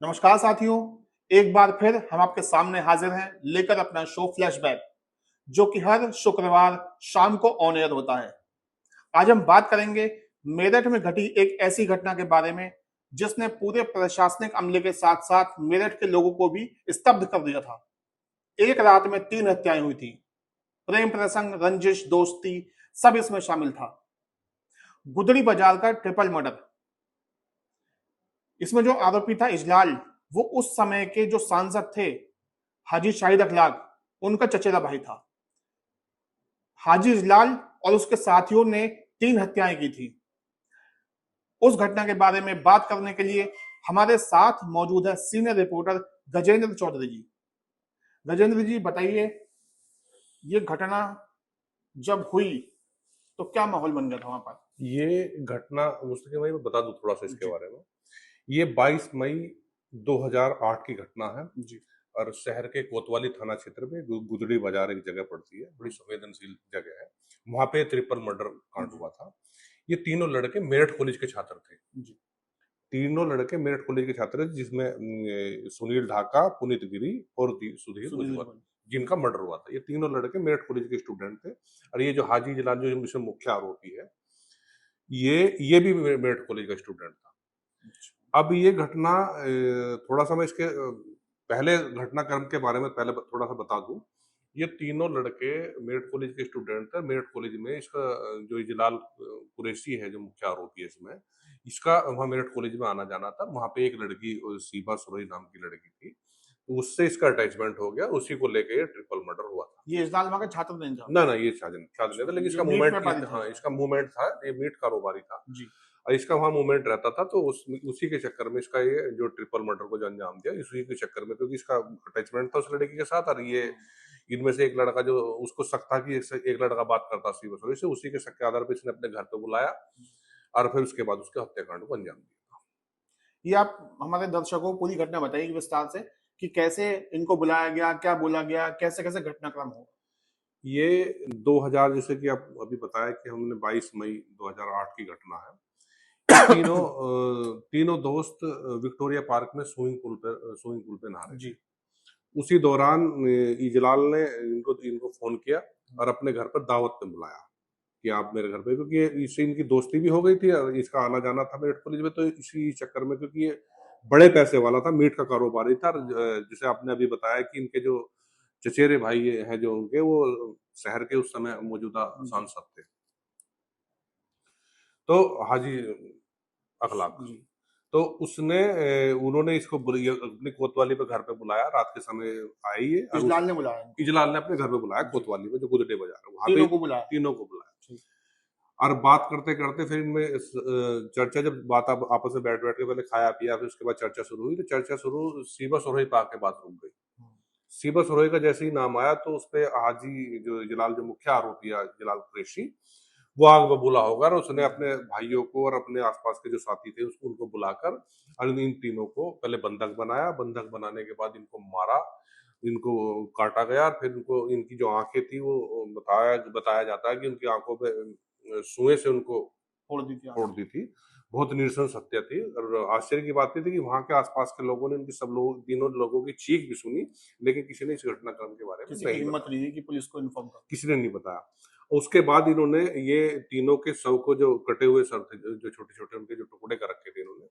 नमस्कार साथियों। एक बार फिर हम आपके सामने हाजिर हैं लेकर अपना शो फ्लैशबैक, जो कि हर शुक्रवार शाम को ऑन एयर होता है। आज हम बात करेंगे मेरठ में घटी एक ऐसी घटना के बारे में जिसने पूरे प्रशासनिक अमले के साथ साथ मेरठ के लोगों को भी स्तब्ध कर दिया था। एक रात में 3 हत्याएं हुई थी। प्रेम प्रसंग, रंजिश, दोस्ती, सब इसमें शामिल था। गुदड़ी बाजार का ट्रिपल मर्डर। इसमें जो आरोपी था इजलाल, वो उस समय के जो सांसद थे हाजी शाहिद अखलाक, उनका चचेरा भाई था। हाजी इजलाल और उसके साथियों ने 3 हत्याएं की थी। उस घटना के बारे में बात करने के लिए हमारे साथ मौजूद है सीनियर रिपोर्टर गजेंद्र चौधरी जी। गजेंद्र जी बताइए, ये घटना जब हुई तो क्या माहौल बन गया था वहां पर? ये घटना मुस्तफा भाई मैं बता दूं थोड़ा सा इसके जी बारे में। ये 22 मई 2008 की घटना है जी और शहर के कोतवाली थाना क्षेत्र में गुदड़ी बाजार एक जगह पड़ती है, बड़ी संवेदनशील जगह है। वहां पे ट्रिपल मर्डर कांड हुआ था। ये तीनों लड़के मेरठ कॉलेज के छात्र थे। जी तीनों लड़के मेरठ कॉलेज के छात्र थे, जिसमें सुनील ढाका, पुनीत गिरी और सुधीर सुनील उज्ज्वल, जी। जिनका मर्डर हुआ था। ये तीनों लड़के मेरठ कॉलेज के स्टूडेंट थे। और ये जो हाजी जलाल जो इसमें मुख्य आरोपी है, ये भी मेरठ कॉलेज का स्टूडेंट था। अब ये घटना थोड़ा सा मैं इसके पहले घटनाक्रम के बारे में पहले थोड़ा सा बता दूं। ये तीनों लड़के मेरठ कॉलेज के स्टूडेंट थे। मेरठ कॉलेज में इसका जो इजलाल कुरैशी है, जो मुख्य आरोपी है इसमें, इसका वहाँ मेरठ कॉलेज में आना जाना था। वहाँ पे एक लड़की सीबा सुरई नाम की लड़की थी, तो उससे इसका अटैचमेंट हो गया। उसी को लेके ये ट्रिपल मर्डर हुआ था। ये इजलाल वहां का छात्र नहीं था? ना ना, ये शादी नहीं था, लेकिन जो इसका मीट मूवमेंट व्यापारी थे? हाँ, इसका मूवमेंट था। ये मीट कारोबारी था जी और इसका वहाँ मूवमेंट रहता था। तो उसी के चक्कर में इसका ये जो ट्रिपल मर्डर को जो अंजाम दिया, इसी के चक्कर में, क्योंकि इसका अटैचमेंट था उस लड़की के साथ। और ये इनमें से एक लड़का जो उसको शक था कि एक लड़का बात करता सी बसोरी से, उसी के शक के आधार पर इसने अपने घर पे बुलाया और फिर उसके बाद उसके हत्याकांड को अंजाम दिया। ये आप हमारे दर्शकों को पूरी घटना बताइए विस्तार से कि कैसे इनको बुलाया गया, क्या बोला गया, कैसे कैसे घटनाक्रम हो। ये 2000, जैसे कि आप अभी बताया कि हमने 22 मई 2008 की घटना है। ये तीनों दोस्त विक्टोरिया पार्क में स्विमिंग पूल पे नहा रहे थे। जी उसी दौरान इजलाल ने इनको इनको फोन किया और अपने घर पर दावत में बुलाया कि आप मेरे घर पे, क्योंकि इससे इनकी दोस्ती भी हो गई थी और इसका आना जाना था मेरठ कॉलेज में। तो इसी चक्कर में, क्योंकि ये बड़े पैसे वाला था, मीट का कारोबारी था। और जैसे आपने अभी बताया कि इनके जो चचेरे भाई हैं जो उनके, वो शहर के उस समय मौजूदा सांसद थे, तो हाजी अखलाक। जी। तो उन्होंने इसको अपनी कोतवाली पे घर पे बुलाया। रात के समय आई है और इजलाल ने बुलाया इनको? इजलाल ने अपने घर पे बुलाया, जी। कोतवाली में जो गुदड़े बाजार है वहां पे तीनों को बुलाया? तीनों को बुलाया। ठीक। और बात करते करते फिर इनमें चर्चा, जब बात आपस में बैठ बैठ के पहले खाया पिया, फिर उसके बाद चर्चा शुरू हुई। तो चर्चा शुरू सीबा सुरही पा के बात रुक गई। सीबा सुरही का जैसे ही नाम आया तो उसपे हाजी जो जलाल, जो मुख्य आरोपी है जलाल कुरैशी, वो आग बबूला होगा और उसने अपने भाइयों को और अपने आसपास के जो साथी थे उनको बुलाकर और इन तीनों को पहले बंधक बनाया। बंधक बनाने के बाद इनको मारा, इनको काटा गया। और फिर इनको, इनकी जो आंखें थी वो बताया बताया जाता है कि उनकी आंखों पे सुएं से उनको फोड़ दी थी फोड़ आंखें? दी थी। बहुत नृशंस हत्या थी। और आश्चर्य की बात ये थी कि वहां के आसपास के लोगों ने उनकी सब लोग, तीनों लोगों की चीख भी सुनी, लेकिन किसी ने इस घटनाक्रम के बारे में किसी की नहीं हिम्मत बताया। नहीं है कि पुलिस को इन्फॉर्म कर? किसी ने नहीं बताया। उसके बाद इन्होंने ये तीनों के शव को, जो कटे हुए सर थे, जो छोटे छोटे उनके जो टुकड़े कर रखे थे इन्होंने,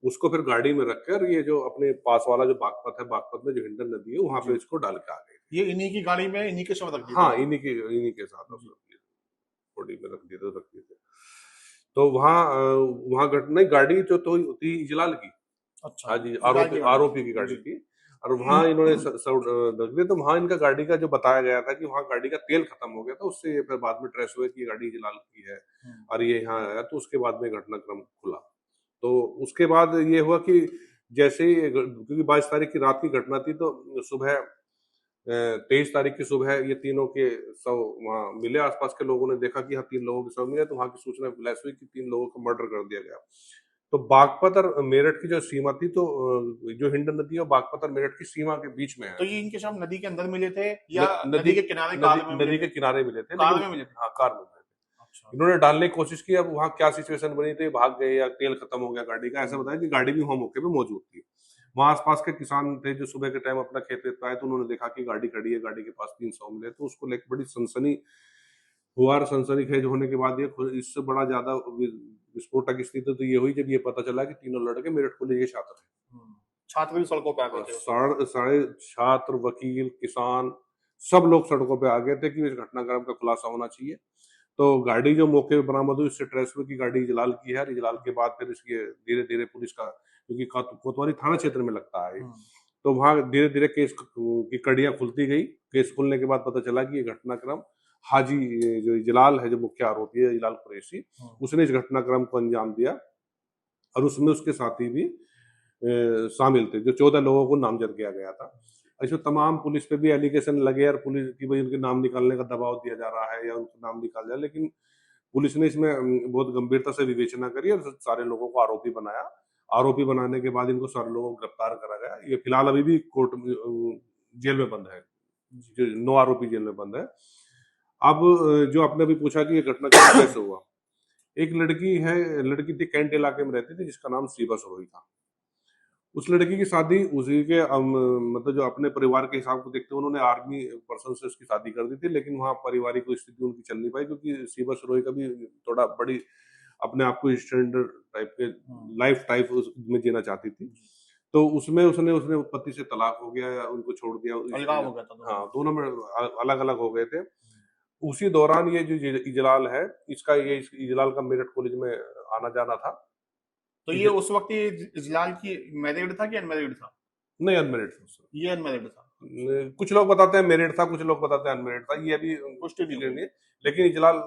उसको फिर गाड़ी में रखकर ये जो अपने पास वाला जो बागपत है, बागपत में जो हिंडन नदी है, वहां पे जी। इसको डाल के आ गए। ये इन्हीं की गाड़ी में इन्हीं के शव रख दिए थे? हाँ, इन्हीं के साथ जी। बॉडी में रख दिए थे। तो वहां घटना, गाड़ी जो तो थी इजलाल की, अच्छा, हाँ जी, इजलाल की गाड़ी आरोपी की थी? गाड़ी जी। थी। और वहां इन्होंने सब रख दिया। तो वहां इनका गाड़ी का जो बताया गया था कि वहां गाड़ी का तेल खत्म हो गया था, उससे ये फिर बाद में ट्रेस हुए कि ये गाड़ी जलाल की है और ये यहाँ आया। तो उसके बाद में घटनाक्रम खुला। तो उसके बाद ये हुआ कि जैसे ही, क्योंकि 22 तारीख की रात की घटना थी, तो सुबह 23 तारीख की सुबह ये तीनों के शव वहां मिले। आसपास के लोगों ने देखा कि हाँ, 3 लोगों के शव मिले। तो वहां की सूचना फ्लैश हुई कि 3 लोगों का मर्डर कर दिया गया। तो बागपत और मेरठ की जो सीमा थी, तो जो हिंडन नदी है वो बागपत और मेरठ की सीमा के बीच में है। तो ये इनके शव नदी के अंदर मिले थे या नदी नदी के किनारे नदी कार में मिले नदी के थे? किनारे मिले थे, कार लेकिन में मिले थे? हाँ, कार में मिले थे। अच्छा। इन्होंने डालने की कोशिश की। अब वहां क्या सिचुएशन बनी थी, भाग गए या तेल खत्म हो गया गाड़ी का, ऐसा बताया कि गाड़ी भी वहां मौके पे मौजूद थी। वहां आसपास के किसान थे जो सुबह के टाइम अपना खेत वेत पे आए, तो उन्होंने देखा कि गाड़ी खड़ी है, गाड़ी के पास 300 मिले, तो उसको लेकर बड़ी सनसनी हुआ। और सनसनीखेज होने के बाद ये इससे बड़ा ज्यादा विस्फोटक स्थिति तो ये हुई जब ये पता चला कि तीनों लड़के मेरठ कॉलेज के छात्र हैं। छात्र भी सड़कों पे आ गए थे उस वक्त। सारे छात्र, वकील, किसान सब लोग सड़कों पे आ गए थे कि इस घटनाक्रम का खुलासा होना चाहिए। तो गाड़ी जो मौके पे बरामद हुई, उससे ट्रेस हुई कि गाड़ी इजलाल की है। इजलाल के बाद फिर इसकी धीरे धीरे पुलिस का, क्योंकि कोतवाली थाना क्षेत्र में लगता है, तो वहां धीरे धीरे केस की कड़ियां खुलती गई। केस खुलने के बाद पता चला कि ये घटनाक्रम हाजी, जो इजलाल है, जो मुख्य आरोपी है इजलाल कुरैशी, उसने इस घटनाक्रम को अंजाम दिया। और उसमें उसके साथी भी शामिल थे, जो 14 लोगों को नामजद किया गया था। इसमें तमाम पुलिस पे भी एलिगेशन लगे और पुलिस की भाई उनके नाम निकालने का दबाव दिया जा रहा है या उनका नाम निकाल जाए, लेकिन पुलिस ने इसमें बहुत गंभीरता से विवेचना करी और सारे लोगों को आरोपी बनाया। आरोपी बनाने के बाद इनको सारे लोगों को गिरफ्तार करा गया। ये फिलहाल अभी भी कोर्ट में जेल में बंद है, जो 9 आरोपी जेल में बंद है। अब जो आपने अभी पूछा कि ये घटना कैसे हुआ, एक लड़की थी, कैंट इलाके में रहती थी, जिसका नाम सीबा सरोही था। उस लड़की की शादी उसी के मतलब जो अपने परिवार के हिसाब को देखते हुए उन्होंने आर्मी पर्सन से उसकी शादी कर दी थी, लेकिन वहाँ पारिवारिक स्थिति उनकी चल नहीं पाई, क्योंकि सीबा सरोही का भी थोड़ा बड़ी अपने आप को स्टैंडर्ड टाइप के लाइफ टाइप में जीना चाहती थी। तो उसमें उसने उसने पति से तलाक हो गया या उनको छोड़ दिया, अलगाव हो गया था हाँ, दोनों में अलग अलग हो गए थे। उसी दौरान ये जो इजलाल है, इस इजलाल का मेरठ कॉलेज में आना जाना था। तो ये उस वक्त ये इजलाल की मैरिड था कि अनमैरिड था? नहीं, अनमेरिड था। ये अनमैरिड था। कुछ लोग बताते हैं मेरिड था, कुछ लोग बताते हैं अनमेरिड था, ये अभी पुष्टि नहीं नहीं है। लेकिन इजलाल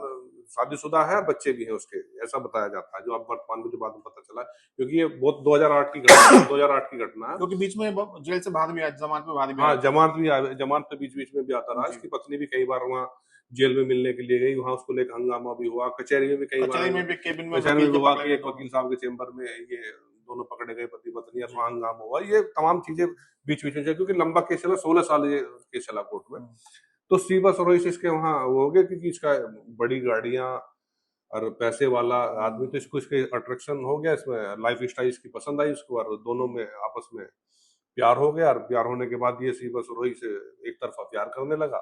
शादीशुदा है, बच्चे भी हैं उसके, ऐसा बताया जाता है, जो अब वर्तमान में जो बाद में पता चला, क्योंकि ये बहुत 2008 की घटना 2008 की घटना है। क्योंकि बीच में जेल से बाहर भी आया, जमानत पे बाहर भी हाँ, आया। जमानत पे बीच बीच में भी आता रहा। इसकी पत्नी भी कई बार वहाँ जेल में मिलने के लिए गई, वहाँ उसको लेकर हंगामा भी हुआ। कचहरी में भी कई बार, कचहरी में भी केबिन में कचहरी में वकील के हुआ पकड़े कि गए एक दोनों। वकील साहब के चेम्बर में ये दोनों पकड़े गए, पति पत्नी, और वहाँ हंगामा हुआ। ये तमाम चीजें बीच बीच में चली, क्योंकि लंबा केस चला, 16 साल ये केस चला कोर्ट में। तो सीबा सरोही से इसके वहाँ वो हो गया, क्योंकि इसका बड़ी गाड़ियां और पैसे वाला आदमी, तो इसको इसके अट्रैक्शन हो गया, इसमें लाइफ स्टाइल इसकी पसंद आई उसको, और दोनों में आपस में प्यार हो गया। और प्यार होने के बाद ये सीबा सरोही से एक तरफा प्यार करने लगा।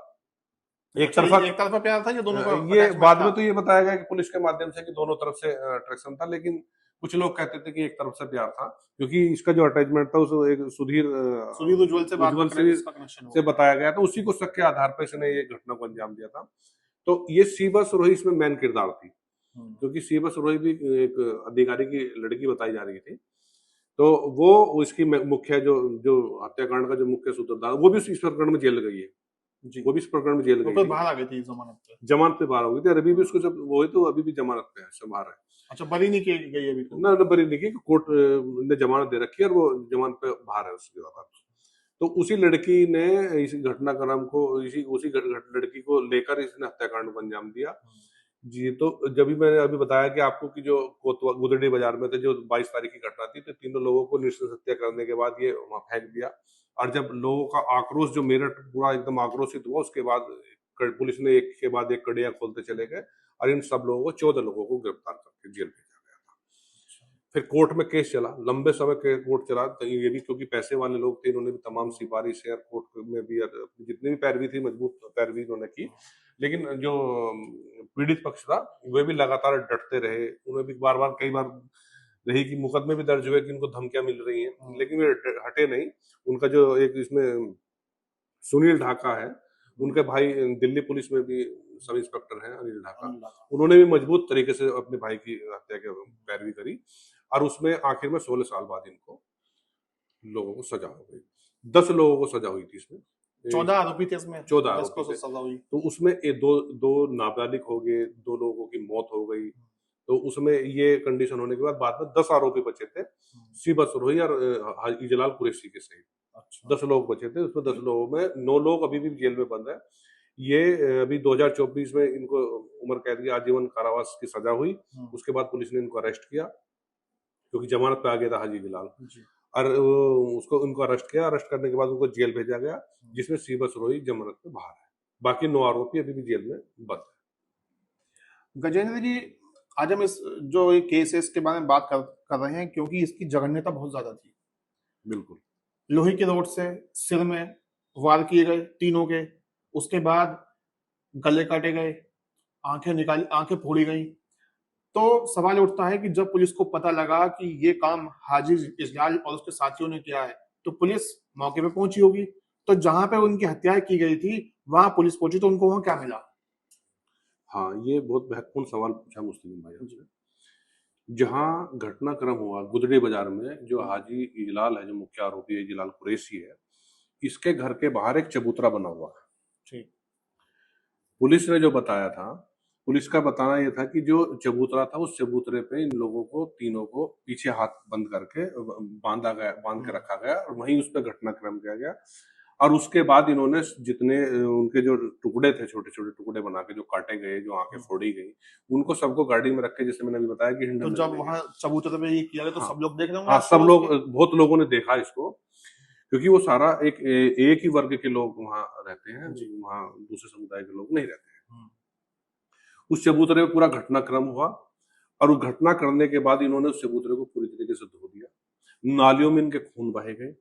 एक तरफा प्यार था या दोनों का ये attachment बाद था? में तो ये बताया गया कि पुलिस के माध्यम से कि दोनों तरफ से अट्रैक्शन था, लेकिन कुछ लोग कहते थे कि एक तरफ से प्यार था, क्योंकि इसका जो अटैचमेंट था उस एक सुधीर उज्जवल से उज्जवल इसका कनेक्शन से बताया गया था। उसी को शक के आधार पर इसने ये घटना को अंजाम दिया था। तो ये सीबा सरोही इसमें मेन किरदार थी, क्योंकि सीबा सरोही भी एक अधिकारी की लड़की बताई जा रही थी। तो वो इसकी मुख्य जो जो हत्याकांड का जो मुख्य सूत्रधार, वो भी इस प्रकरण में जेल गई है। वो भी इस प्रकरण में जेल गई थी, बाहर आ गई थी जमानत पे बाहर हो गई थी। और अभी भी उसको जब वो है, तो अभी भी जमानत पे है, से बाहर है। अच्छा, बरी नहीं की गई अभी तो? ना बरी नहीं की, कोर्ट ने जमानत दे रखी है और वो जमानत पे बाहर है उसके बाद। तो उसी लड़की ने इस घटनाक्रम को, उसी लड़की को लेकर इसने हत्याकांड को अंजाम दिया जी। तो जब भी मैंने अभी बताया कि आपको कि जो गुदड़ी बाजार में थे, जो 22 तारीख की घटना थी, तो तीनों लोगों को नृशंस हत्या करने के बाद ये वहां फेंक दिया। और जब लोगों का आक्रोश, जो मेरठ पूरा एकदम आक्रोशित हुआ, उसके बाद पुलिस ने एक के बाद एक कड़ियां खोलते चले गए और इन सब लोगों को 14 लोगों को गिरफ्तार करके जेल भेजा गया था। फिर कोर्ट में केस चला, लंबे समय के कोर्ट चला। तो ये भी क्योंकि पैसे वाले लोग थे, इन्होंने भी तमाम सिफारिशें और कोर्ट में भी जितनी भी पैरवी थी, मजबूत पैरवी इन्होंने की। लेकिन जो पीड़ित पक्ष था, वे भी लगातार डटते रहे। उन्हें भी बार बार कई बार रही कि मुकदमे भी दर्ज हुए कि उनको धमकियां मिल रही हैं, लेकिन वे हटे नहीं। उनका जो एक इसमें सुनील ढाका है, उनके भाई दिल्ली पुलिस में भी सब इंस्पेक्टर हैं, अनिल ढाका, उन्होंने भी मजबूत तरीके से अपने भाई की हत्या की पैरवी करी। और उसमें आखिर में 16 साल बाद इनको लोगों को सजा हो गई। 10 लोगों को सजा हुई थी इसमें। 14 आरोपी थे इसमें, 14 10 को आरोपी थे। सजा हुई। तो उसमें दो नाबालिग हो गए, 2 लोगों की मौत हो गई। तो उसमें ये कंडीशन होने के बाद में 10 आरोपी बचे थे, सीबा सरोही और इजलाल कुरैशी के सहित। अच्छा। 10 लोग बचे थे। उसमें 10 लोगों में 9 लोग अभी भी जेल में बंद है। ये अभी 2024 में इनको उम्र कैद की आजीवन कारावास की सजा हुई। उसके बाद पुलिस ने इनको अरेस्ट किया, क्योंकि जमानत पे आ गया था हाजी बिलाल। और उसको उनको अरेस्ट किया। अरेस्ट करने के बाद उनको जेल भेजा गया, जिसमें सीबा सरोही जमानत पे बाहर है। बाकी 9 आरोपी अभी भी जेल में बंद है। गजेंद्र जी, आज हम इस जो केस है इसके बारे में बात कर रहे हैं, क्योंकि इसकी जघन्यता बहुत ज्यादा थी। बिल्कुल। लोहे की रोड से सिर में वार किए गए तीनों के। उसके बाद गले काटे गए, आंखें फोड़ी गई। तो सवाल उठता है कि जब पुलिस को पता लगा कि ये काम हाजी इजलाल और उसके साथियों ने किया है, तो पुलिस मौके पे पहुंची होगी। तो जहां पे उनकी हत्या की गई थी वहां पुलिस पहुंची, तो उनको वहां क्या मिला? हाँ, ये बहुत महत्वपूर्ण सवाल पूछा मुस्लिम भाई आपने। जहाँ घटनाक्रम हुआ गुदड़ी बाजार में, जो हाजी इजलाल है, जो मुख्य आरोपी है इजलाल कुरैशी है, इसके घर के बाहर एक चबूतरा बना हुआ है। ठीक। पुलिस ने जो बताया था, पुलिस का बताना ये था कि जो चबूतरा था, उस चबूतरे पे इन लोगों को तीनों को पीछे हाथ बंद करके बांध के रखा गया और वहीं उस पर घटनाक्रम किया गया। और उसके बाद इन्होंने जितने उनके जो टुकड़े थे, छोटे छोटे टुकड़े बना के जो काटे गए, जो आंखें फोड़ी गई, उनको सबको गाड़ी में रख के, जैसे मैंने अभी बताया कि तो हिंडन जब वहां चबूतरे पे ये किया गया तो हाँ सब लोग देख रहे होंगे हाँ, सब आसपड़ोस लोग, के? बहुत लोगों ने देखा इसको, क्योंकि वो सारा एक ही वर्ग के लोग वहां रहते हैं, वहां दूसरे समुदाय के लोग नहीं रहते हैं। उस चबूतरे में पूरा घटनाक्रम हुआ और उस घटना करने के बाद इन्होंने उस चबूतरे को पूरी तरीके से धो दिया। नालियों में इनके खून बहे गए।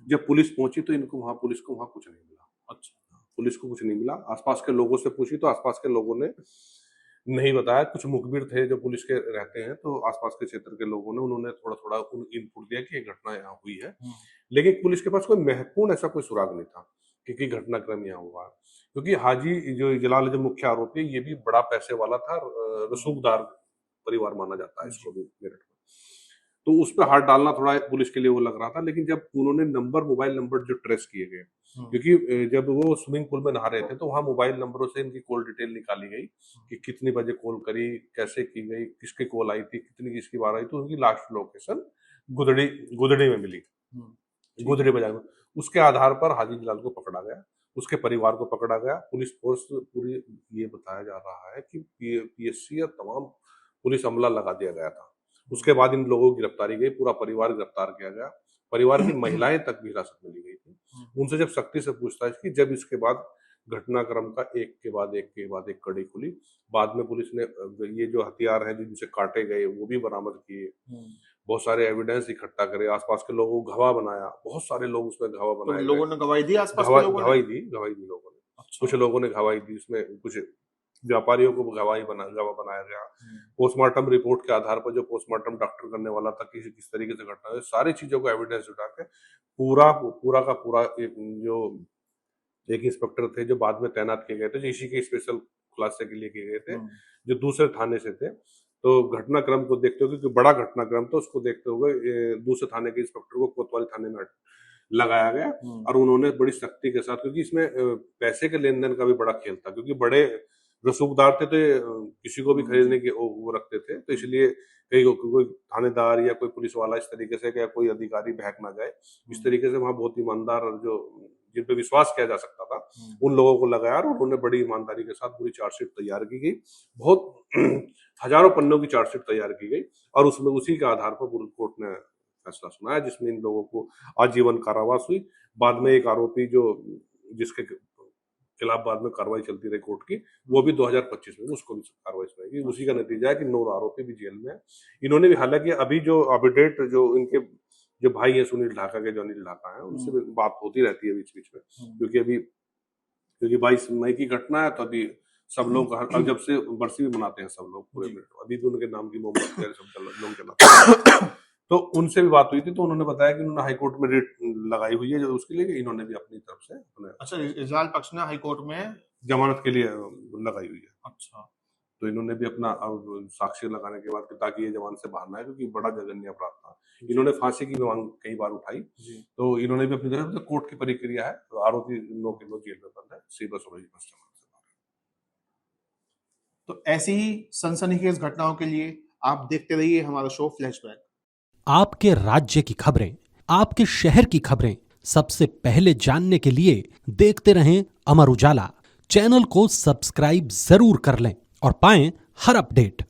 जब पुलिस पहुंची तो पुलिस को वहां कुछ नहीं मिला। अच्छा, पुलिस को कुछ नहीं मिला। आसपास के लोगों से पूछी तो आसपास के लोगों ने नहीं बताया। कुछ मुखबिर थे जो पुलिस के रहते हैं, तो आसपास के क्षेत्र के लोगों ने उन्होंने थोड़ा थोड़ा इनपुट दिया कि ये घटना यहाँ हुई है, लेकिन पुलिस के पास कोई महत्वपूर्ण ऐसा कोई सुराग नहीं था कि घटनाक्रम यहाँ हुआ। क्योंकि हाजी जो इजलाल जो मुख्य आरोपी है, ये भी बड़ा पैसे वाला था, रसूखदार परिवार माना जाता है इसको भी मेरठ में। तो उस पर हाथ डालना थोड़ा पुलिस के लिए वो लग रहा था। लेकिन जब उन्होंने मोबाइल नंबर जो ट्रेस किए गए, क्योंकि जब वो स्विमिंग पूल में नहा रहे थे तो वहां मोबाइल नंबरों से इनकी कॉल डिटेल निकाली गई कि कितनी बजे कॉल करी, कैसे की गई, किसके कॉल आई थी, कितनी किसकी बार आई। तो उनकी लास्ट लोकेशन गुदड़ी में मिली, गुदड़ी बाजार में। उसके आधार पर हाजी जलाल को पकड़ा गया, उसके परिवार को पकड़ा गया। पुलिस फोर्स पूरी, ये बताया जा रहा है कि पीएससी और तमाम पुलिस अमला लगा दिया गया था। उसके बाद इन लोगों की गिरफ्तारी गई, पूरा परिवार गिरफ्तार किया गया, परिवार की महिलाएं तक भी हिरासत में ली गई थी। उनसे जब सख्ती से पूछताछ की, जब इसके बाद घटनाक्रम का एक के बाद एक कड़ी खुली। बाद में पुलिस ने ये जो हथियार हैं जिनसे काटे गए वो भी बरामद किए, बहुत सारे एविडेंस इकट्ठा करे, आसपास के लोगों को गवाह बनाया, बहुत सारे लोग उसमें गवाह बनाए। लोगों ने गवाही दी, आसपास के लोगों ने गवाही दी लोगों ने। अच्छा। कुछ लोगों ने गवाही दी, उसमें कुछ व्यापारियों को गवाह बनाया गया। पोस्टमार्टम रिपोर्ट के आधार पर जो पोस्टमार्टम डॉक्टर करने वाला था, किस तरीके से घटना है, सारी चीजों को एविडेंस जुटा के पूरा का पूरा एक इंस्पेक्टर थे जो बाद में तैनात किए गए थे, जो इसी के स्पेशल खुलासे के लिए किए गए थे, जो दूसरे थाने से थे। तो घटनाक्रम को देखते हुए, क्योंकि बड़ा घटनाक्रम था, उसको देखते हुए दूसरे थाने के इंस्पेक्टर को कोतवाली थाने में लगाया गया और उन्होंने बड़ी सख्ती के साथ, क्योंकि इसमें पैसे के लेन देन का भी बड़ा खेल था, क्योंकि बड़े रसूखदार थे, तो किसी को भी खरीदने की वो रखते थे। तो इसलिए कोई थानेदार या कोई पुलिस वाला इस तरीके से, या कोई अधिकारी बहक ना जाए, इस तरीके से वहां बहुत ईमानदार और जो जिन पे विश्वास किया जा सकता था उन लोगों को लगाया और उन्होंने बड़ी ईमानदारी के साथ पूरी चार्जशीट तैयार की गई। बहुत हजारों पन्नों की चार्जशीट तैयार की गई और उसमें उसी के आधार पर कोर्ट ने फैसला सुनाया, जिसमें इन लोगों को आजीवन कारावास हुई। बाद में एक आरोपी जो जिसके खिलाफ बाद में कार्रवाई चलती रही कोर्ट की, वो भी 2025 में उसको भी कार्रवाई सुनाई। उसी का नतीजा है कि 9 आरोपी भी जेल में है। इन्होंने भी, हालांकि अभी जो अपडेट जो इनके जो भाई है सुनील ढाका के, जो अनिल ढाका है, उनसे भी बात होती रहती है बीच बीच में, क्योंकि 22 मई की घटना है, तो अभी सब लोग अब जब से बरसी भी मनाते हैं सब लोग पूरे में, अभी भी उनके नाम की मोमबत्ती सब लोग जलाते हैं। तो उनसे भी बात हुई थी, तो उन्होंने बताया कि उन्होंने हाईकोर्ट में रिट लगाई हुई है जो उसके लिए, इन्होंने भी अपनी तरफ से अच्छा, इजलाल पक्ष ने हाईकोर्ट में जमानत के लिए लगाई हुई है। अच्छा, तो इन्होंने भी अपना साक्ष्य लगाने के बाद, ताकि ये जवान से बाहर ना आए, क्योंकि बड़ा जघन्य अपराध था। इन्होंने फांसी की मांग कई बार उठाई, तो इन्होंने भी अपनी तरफ से, कोर्ट की प्रक्रिया है, तो आरोपी 9 के 9 जेल में बंद है, सी बस वही बस। तो ऐसी ही सनसनीखेज घटनाओं के लिए आप देखते रहिए हमारा शो फ्लैशबैक। आपके राज्य की खबरें, आपके शहर की खबरें सबसे पहले जानने के लिए देखते रहें अमर उजाला। चैनल को सब्सक्राइब जरूर कर लें और पाएं हर अपडेट।